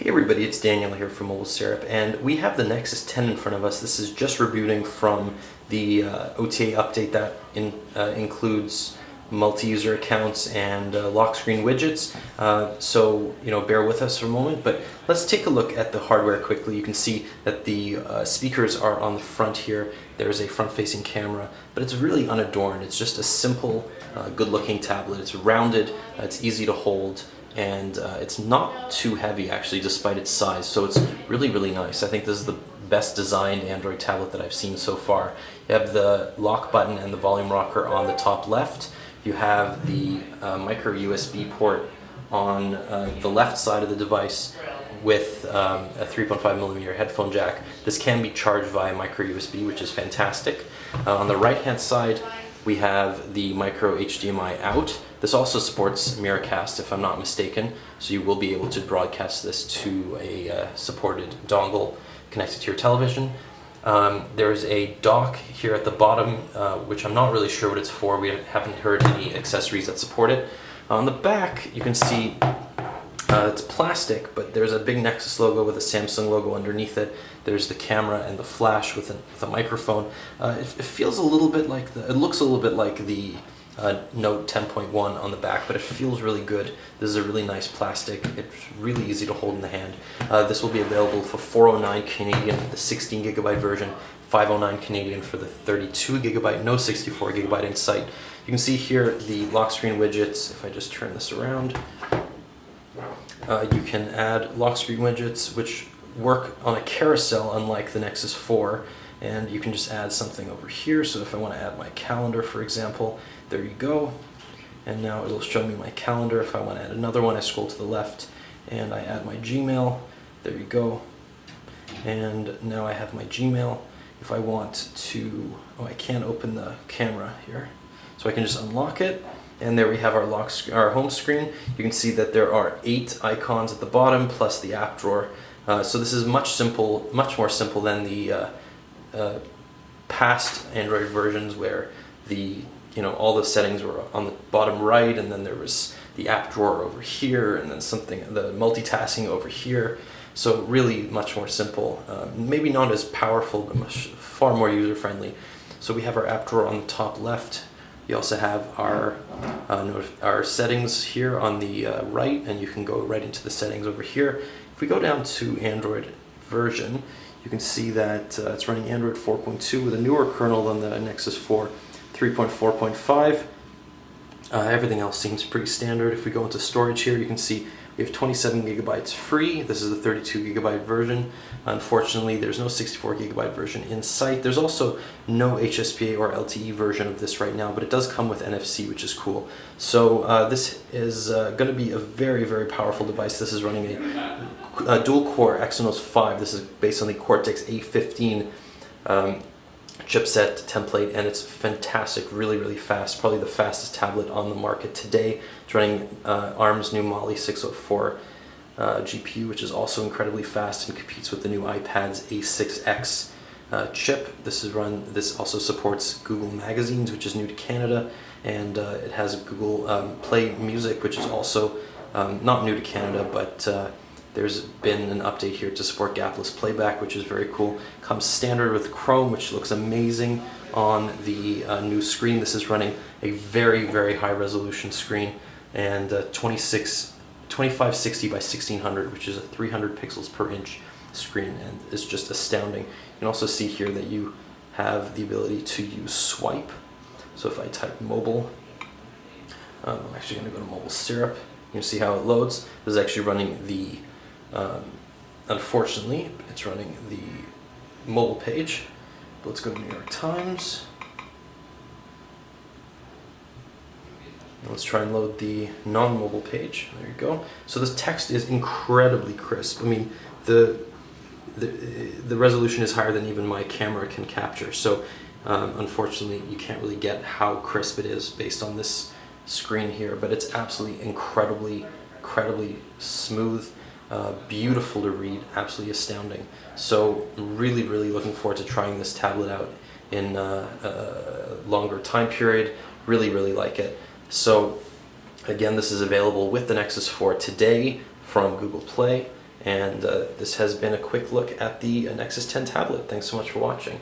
Hey everybody, it's Daniel here from Mobile Syrup, and we have the Nexus 10 in front of us. This is just rebooting from the OTA update that includes multi-user accounts and lock screen widgets. So bear with us for a moment, but let's take a look at the hardware quickly. You can see that the speakers are on the front here. There's a front-facing camera, but it's really unadorned. It's just a simple, good-looking tablet. It's rounded, it's easy to hold, and it's not too heavy actually, despite its size, so it's really nice. I think this is the best designed Android tablet that I've seen so far. You have the lock button and the volume rocker on the top left. You have the micro USB port on the left side of the device with a 3.5mm headphone jack. This can be charged via micro USB, which is fantastic. On the right hand side we have the micro HDMI out. This also supports Miracast, if I'm not mistaken, so you will be able to broadcast this to a supported dongle connected to your television. There's a dock here at the bottom, which I'm not really sure what it's for. We haven't heard any accessories that support it. On the back, you can see it's plastic, but there's a big Nexus logo with a Samsung logo underneath it. There's the camera and the flash with a microphone. It feels a little bit like it looks a little bit like the Note 10.1 on the back, but it feels really good. This is a really nice plastic. It's really easy to hold in the hand. This will be available for $409 Canadian for the 16GB version, $509 Canadian for the 32GB, no 64GB in sight. You can see here the lock screen widgets. If I just turn this around, you can add lock screen widgets which work on a carousel unlike the Nexus 4, and you can just add something over here. So if I want to add my calendar, for example, there you go, and now it'll show me my calendar. If I want to add another one, I scroll to the left and I add my Gmail, there you go, and now I have my Gmail. If I want to, I can't open the camera here, so I can just unlock it. And there we have our home screen. You can see that there are 8 icons at the bottom plus the app drawer. So this is much more simple than the past Android versions, where all the settings were on the bottom right, and then there was the app drawer over here, and then the multitasking over here. So really much more simple. Maybe not as powerful, but far more user friendly. So we have our app drawer on the top left. You also have our settings here on the right, and you can go right into the settings over here. If we go down to Android version, you can see that it's running Android 4.2 with a newer kernel than the Nexus 4, 3.4.5. Everything else seems pretty standard. If we go into storage here, you can see we have 27GB free. This is the 32GB version. Unfortunately, there's no 64GB version in sight. There's also no HSPA or LTE version of this right now, but it does come with NFC, which is cool. So this is going to be a very powerful device. This is running a dual-core Exynos 5. This is based on the Cortex A15 chipset template, and it's fantastic, really fast, probably the fastest tablet on the market today. It's running ARM's new Mali 604 GPU, which is also incredibly fast and competes with the new iPad's A6X chip. This also supports Google Magazines, which is new to Canada, and it has Google Play Music, which is also not new to Canada, but there's been an update here to support gapless playback, which is very cool. Comes standard with Chrome, which looks amazing on the new screen. This is running a very high resolution screen, and 2560 by 1600, which is a 300 pixels per inch screen, and it's just astounding. You can also see here that you have the ability to use swipe. So if I type mobile, I'm actually going to go to Mobile Syrup. You can see how it loads. This is actually running the unfortunately, it's running the mobile page. But let's go to New York Times. Let's try and load the non-mobile page. There you go. So this text is incredibly crisp. I mean, the resolution is higher than even my camera can capture. So unfortunately, you can't really get how crisp it is based on this screen here. But it's absolutely incredibly smooth. Beautiful to read, absolutely astounding. So really looking forward to trying this tablet out in a longer time period. Really like it. So again, this is available with the Nexus 4 today from Google Play, And this has been a quick look at the Nexus 10 tablet. Thanks so much for watching.